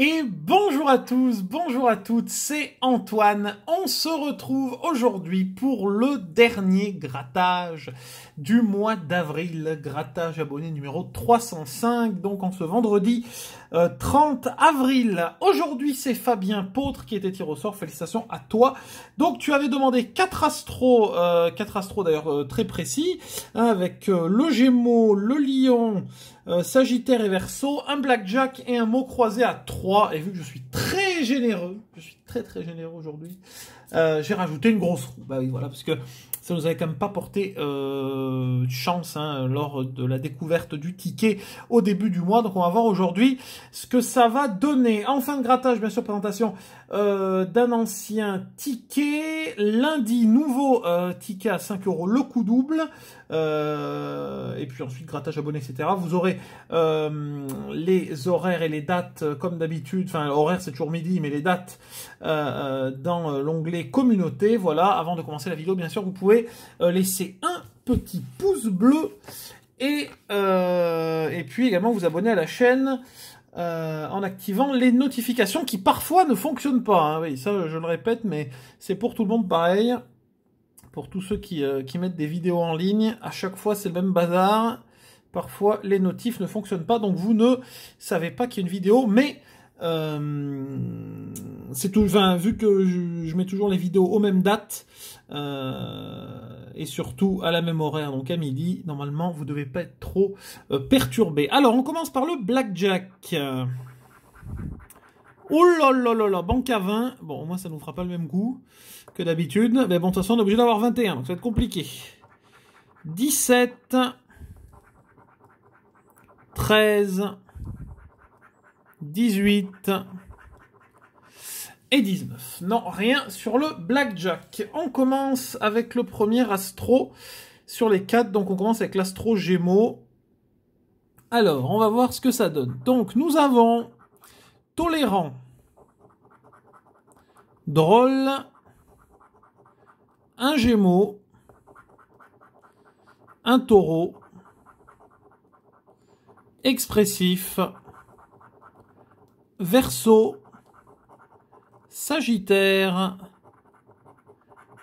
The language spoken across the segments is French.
Et bonjour à tous, bonjour à toutes, c'est Antoine. On se retrouve aujourd'hui pour le dernier grattage du mois d'avril. Grattage abonné numéro 305, donc en ce vendredi 30 avril. Aujourd'hui, c'est Fabien Pautre qui était tiré au sort. Félicitations à toi. Donc, tu avais demandé 4 astros d'ailleurs très précis, hein, avec le Gémeaux, le Lion, Sagittaire et Verseau, un Blackjack et un mot croisé à 3. Et vu que je suis très généreux, je suis très généreux aujourd'hui, j'ai rajouté une grosse roue. Bah oui, voilà, parce que ça nous avait quand même pas porté chance lors de la découverte du ticket au début du mois. Donc on va voir aujourd'hui ce que ça va donner. En fin de grattage, bien sûr, présentation d'un ancien ticket. Lundi, nouveau ticket à 5 € le coup double. Et puis ensuite, grattage abonné, etc. Vous aurez les horaires et les dates comme d'habitude. Enfin, horaire c'est toujours midi, mais les dates dans l'onglet communauté. Voilà, avant de commencer la vidéo, bien sûr, vous pouvez laisser un petit pouce bleu et puis également vous abonner à la chaîne en activant les notifications qui parfois ne fonctionnent pas. Hein. Oui, ça je le répète, mais c'est pour tout le monde pareil. Pour tous ceux qui mettent des vidéos en ligne, à chaque fois c'est le même bazar. Parfois les notifs ne fonctionnent pas, donc vous ne savez pas qu'il y a une vidéo, mais c'est tout. Enfin, vu que je mets toujours les vidéos aux mêmes dates et surtout à la même horaire, donc à midi, normalement vous ne devez pas être trop perturbé. Alors on commence par le blackjack. Oh là là là là, banque à 20. Bon, au moins ça ne nous fera pas le même coup que d'habitude. Mais bon, de toute façon on est obligé d'avoir 21, donc ça va être compliqué. 17, 13, 18 et 19. Non, rien sur le blackjack. On commence avec le premier astro sur les 4. Donc on commence avec l'astro Gémeaux. Alors, on va voir ce que ça donne. Donc nous avons tolérant, drôle, un Gémeaux, un Taureau, expressif, Verseau, Sagittaire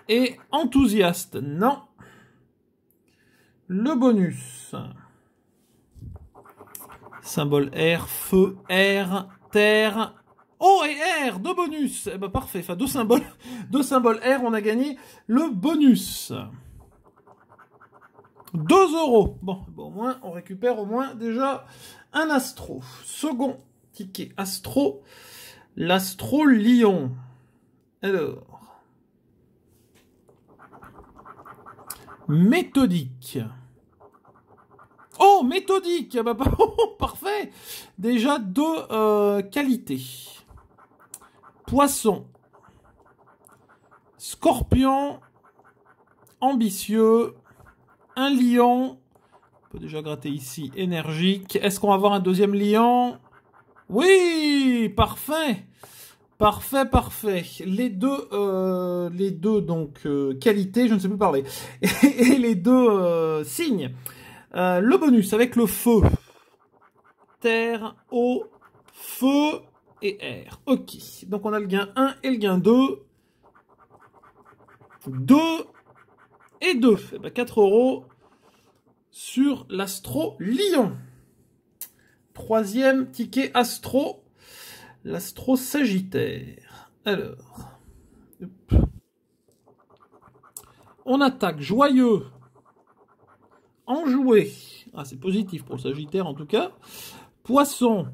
et enthousiaste. Non. Le bonus. Symbole R, feu, air, terre. Oh, et R, deux bonus. Eh ben parfait, enfin deux symboles R, on a gagné le bonus. 2 €. Bon, au moins, on récupère au moins déjà un astro. Second ticket astro, l'astro Lion. Alors, méthodique. Oh, méthodique. Bah, parfait. Déjà deux qualités. Poisson, Scorpion, ambitieux, un lion. On peut déjà gratter ici, énergique. Est-ce qu'on va avoir un deuxième lion? Oui, parfait. Parfait. Les deux donc qualités, je ne sais plus parler. Et les deux signes. Le bonus avec le feu. Terre, eau, feu et air. Ok. Donc on a le gain 1 et le gain 2. 2 et 2. Eh ben 4 € sur l'astro Lion. Troisième ticket astro, l'astro Sagittaire. Alors, on attaque joyeux, enjoué. Ah, c'est positif pour le Sagittaire en tout cas. Poisson,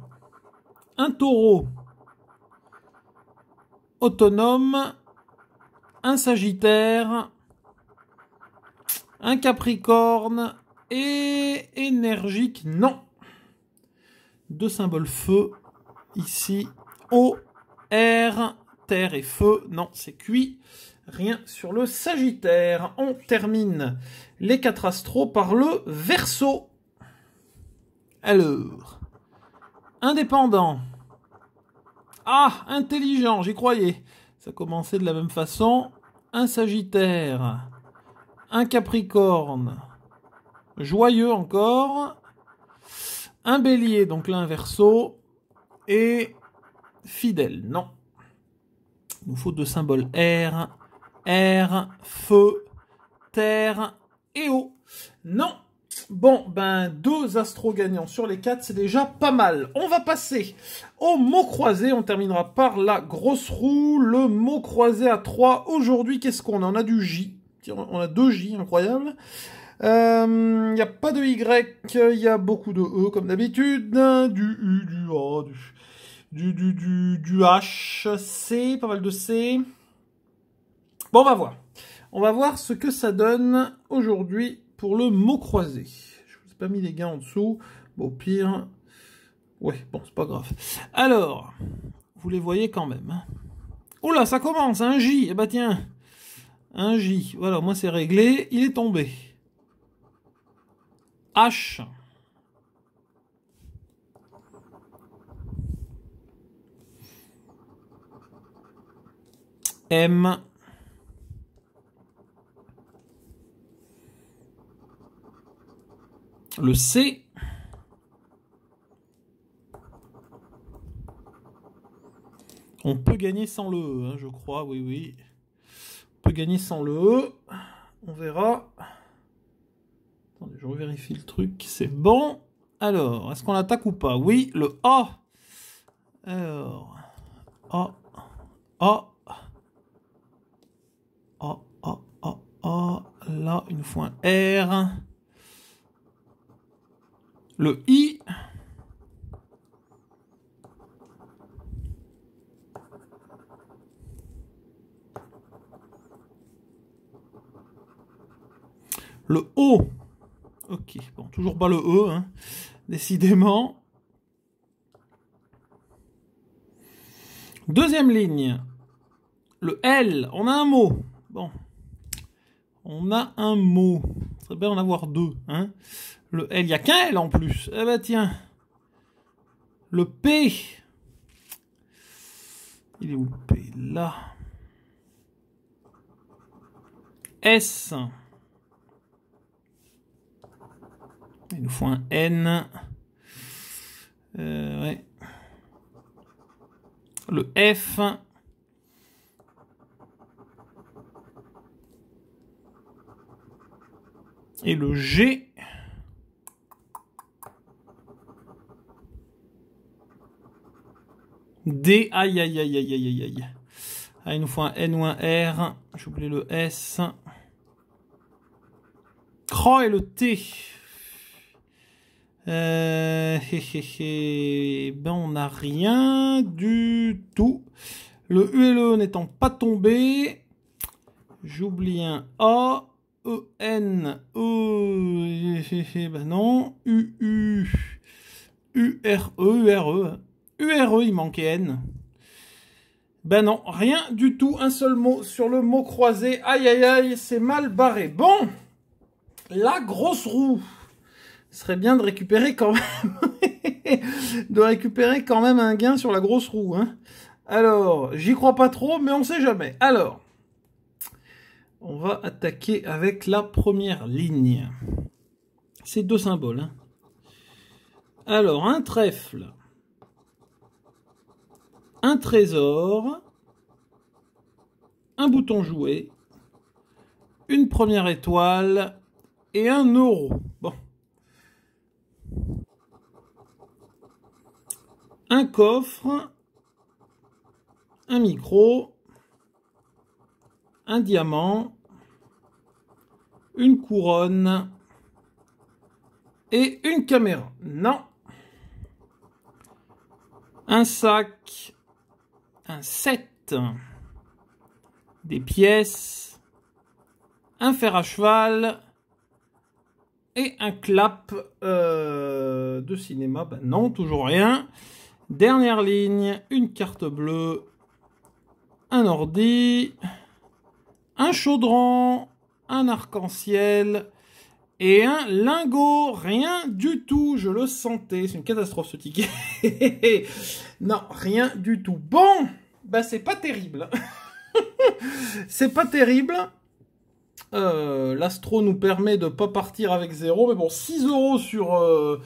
un Taureau, autonome, un Sagittaire, un Capricorne et énergique, non. Deux symboles feu, ici, eau, air, terre et feu, non, c'est cuit. Rien sur le Sagittaire. On termine les 4 astros par le Verseau. Alors, indépendant. Ah, intelligent, j'y croyais. Ça commençait de la même façon. Un Sagittaire, un Capricorne, joyeux encore, un Bélier, donc là un Verseau, et fidèle. Non. Il nous faut deux symboles air, feu, terre et eau. Non. Bon, ben, 2 astros gagnants sur les 4, c'est déjà pas mal. On va passer au mot croisé. On terminera par la grosse roue. Le mot croisé à 3. Aujourd'hui, qu'est-ce qu'on a? On a du J. On a 2 J, incroyable. Il n'y a pas de Y. Il y a beaucoup de E, comme d'habitude. Du U, du A, du H, C, pas mal de C. Bon, on va voir. On va voir ce que ça donne aujourd'hui pour le mot croisé. Je vous ai pas mis les gains en dessous. Bon, au pire... Ouais, bon, c'est pas grave. Alors, vous les voyez quand même. Hein. Oula, ça commence, un J. Eh ben tiens, un J. Voilà, moi c'est réglé. Il est tombé. H. M. Le C. On peut gagner sans le E, hein, je crois, oui, oui. On peut gagner sans le E. On verra. Attendez, je revérifie le truc. C'est bon. Alors, est-ce qu'on attaque ou pas? Oui, le A. Alors, A. A. A, A, A, A. Là, une fois un R. Le I. Le O. Ok, bon, toujours pas le E, hein, décidément. Deuxième ligne. Le L. On a un mot. Bon. On a un mot. Ça serait bien en avoir 2, hein. Le L, il n'y a qu'un L en plus. Eh ben tiens. Le P. Il est où le P? Là. S. Il nous faut un N. Ouais. Le F. Et le G. D. Aïe, aïe, aïe, aïe, aïe, aïe. Ah, il nous faut un N ou un R. J'ai oublié le S. CRO et le T. Ben, on n'a rien du tout. Le U et le E n'étant pas tombés, j'oublie un A, E, N, E, ben non, U, U, U, R, E, U, R, E. U, R, E, il manquait N. Ben non, rien du tout, un seul mot sur le mot croisé. Aïe, aïe, aïe, c'est mal barré. Bon, la grosse roue. Ce serait bien de récupérer quand même un gain sur la grosse roue. Hein. Alors, j'y crois pas trop, mais on sait jamais. Alors, on va attaquer avec la première ligne. C'est 2 symboles. Hein. Alors, un trèfle, un trésor, un bouton joué, une première étoile et un euro. Bon. Un coffre, un micro, un diamant, une couronne et une caméra. Non. Un sac, un set, des pièces, un fer à cheval et un clap de cinéma. Ben non, toujours rien. Dernière ligne, une carte bleue, un ordi, un chaudron, un arc-en-ciel et un lingot. Rien du tout, je le sentais. C'est une catastrophe ce ticket. Non, rien du tout. Bon, bah c'est pas terrible. C'est pas terrible. L'astro nous permet de pas partir avec 0, mais bon, 6 € sur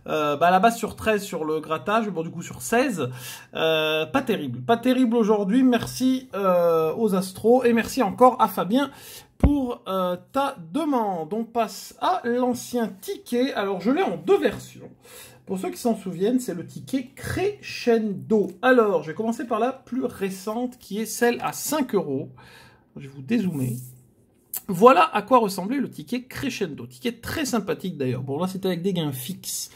à la base sur 13 sur le grattage, bon du coup sur 16. Pas terrible. Pas terrible aujourd'hui. Merci aux astros et merci encore à Fabien pour ta demande. On passe à l'ancien ticket. Alors je l'ai en deux versions. Pour ceux qui s'en souviennent, c'est le ticket Crescendo. Alors, je vais commencer par la plus récente, qui est celle à 5 €. Je vais vous dézoomer. Voilà à quoi ressemblait le ticket Crescendo. Ticket très sympathique d'ailleurs. Bon, là, c'était avec des gains fixes.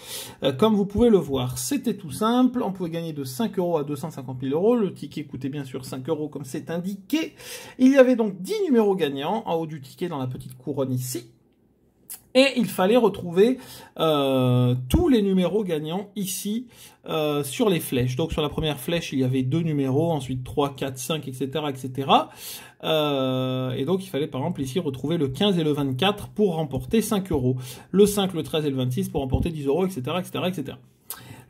Comme vous pouvez le voir, c'était tout simple. On pouvait gagner de 5 € à 250 000 €. Le ticket coûtait bien sûr 5 € comme c'est indiqué. Il y avait donc 10 numéros gagnants en haut du ticket dans la petite couronne ici. Et il fallait retrouver tous les numéros gagnants ici sur les flèches. Donc sur la première flèche, il y avait 2 numéros, ensuite 3, 4, 5, etc. etc. Et donc il fallait par exemple ici retrouver le 15 et le 24 pour remporter 5 €. Le 5, le 13 et le 26 pour remporter 10 €, etc. etc., etc.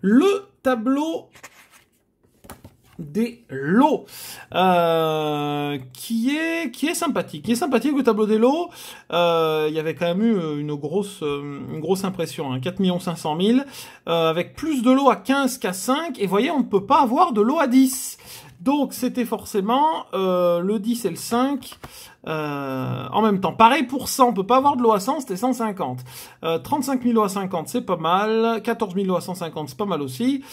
Le tableau des lots qui est sympathique. Qui est sympathique le tableau des lots. Il y avait quand même eu une grosse impression, hein, 4 500 000 avec plus de lots à 15 qu'à 5 et voyez on ne peut pas avoir de lots à 10. Donc c'était forcément le 10 et le 5 en même temps. Pareil pour 100, on peut pas avoir de lot à 100, c'était 150. 35 000 lots à 50, c'est pas mal. 14 000 lots à 150, c'est pas mal aussi.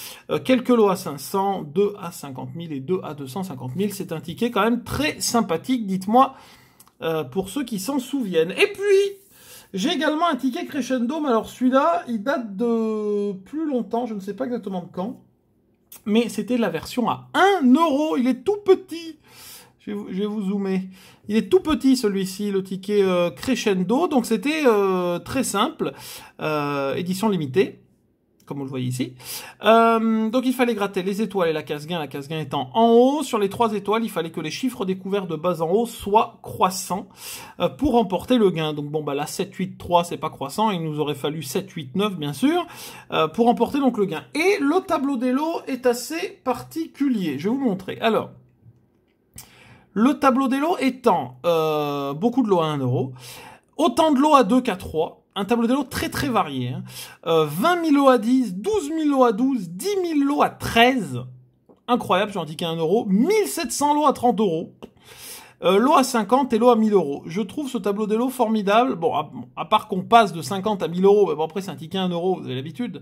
Quelques lots à 500, 2 à 50 000 et 2 à 250 000. C'est un ticket quand même très sympathique, dites-moi, pour ceux qui s'en souviennent. Et puis, j'ai également un ticket Crescendo, mais alors celui-là, il date de plus longtemps, je ne sais pas exactement de quand. Mais c'était la version à 1 €, il est tout petit. Je vais vous zoomer. Il est tout petit celui-ci, le ticket Crescendo. Donc c'était très simple, édition limitée, comme vous le voyez ici. Donc il fallait gratter les étoiles et la casse-gain étant en haut. Sur les 3 étoiles, il fallait que les chiffres découverts de bas en haut soient croissants pour remporter le gain. Donc bon, bah là 7, 8, 3, c'est pas croissant. Il nous aurait fallu 7, 8, 9, bien sûr, pour remporter donc le gain. Et le tableau des lots est assez particulier. Je vais vous montrer. Alors, le tableau des lots étant beaucoup de lots à 1 €, autant de lots à 2 qu'à 3, un tableau des lots très très varié. Hein. 20 000 lots à 10, 12 000 lots à 12, 10 000 lots à 13. Incroyable, j'ai indiqué 1 €. 1700 lots à 30 €. Lot à 50 et lot à 1000 €. Je trouve ce tableau des lots formidable. Bon, à part qu'on passe de 50 à 1000 €, bon après c'est un ticket à 1 €, vous avez l'habitude.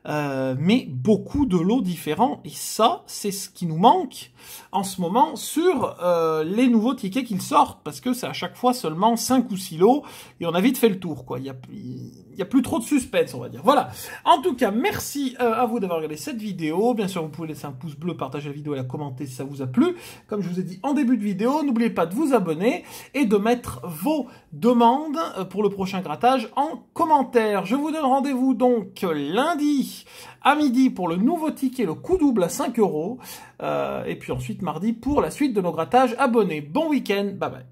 Mais beaucoup de lots différents. Et ça, c'est ce qui nous manque en ce moment sur les nouveaux tickets qu'ils sortent. Parce que c'est à chaque fois seulement 5 ou 6 lots. Et on a vite fait le tour, quoi. Il y a plus trop de suspense, on va dire. Voilà. En tout cas, merci à vous d'avoir regardé cette vidéo. Bien sûr, vous pouvez laisser un pouce bleu, partager la vidéo et la commenter si ça vous a plu. Comme je vous ai dit en début de vidéo, n'oubliez pas de vous abonner et de mettre vos demandes pour le prochain grattage en commentaire. Je vous donne rendez-vous donc lundi à midi pour le nouveau ticket, le coup double à 5 €. Et puis ensuite mardi pour la suite de nos grattages abonnés. Bon week-end, bye bye.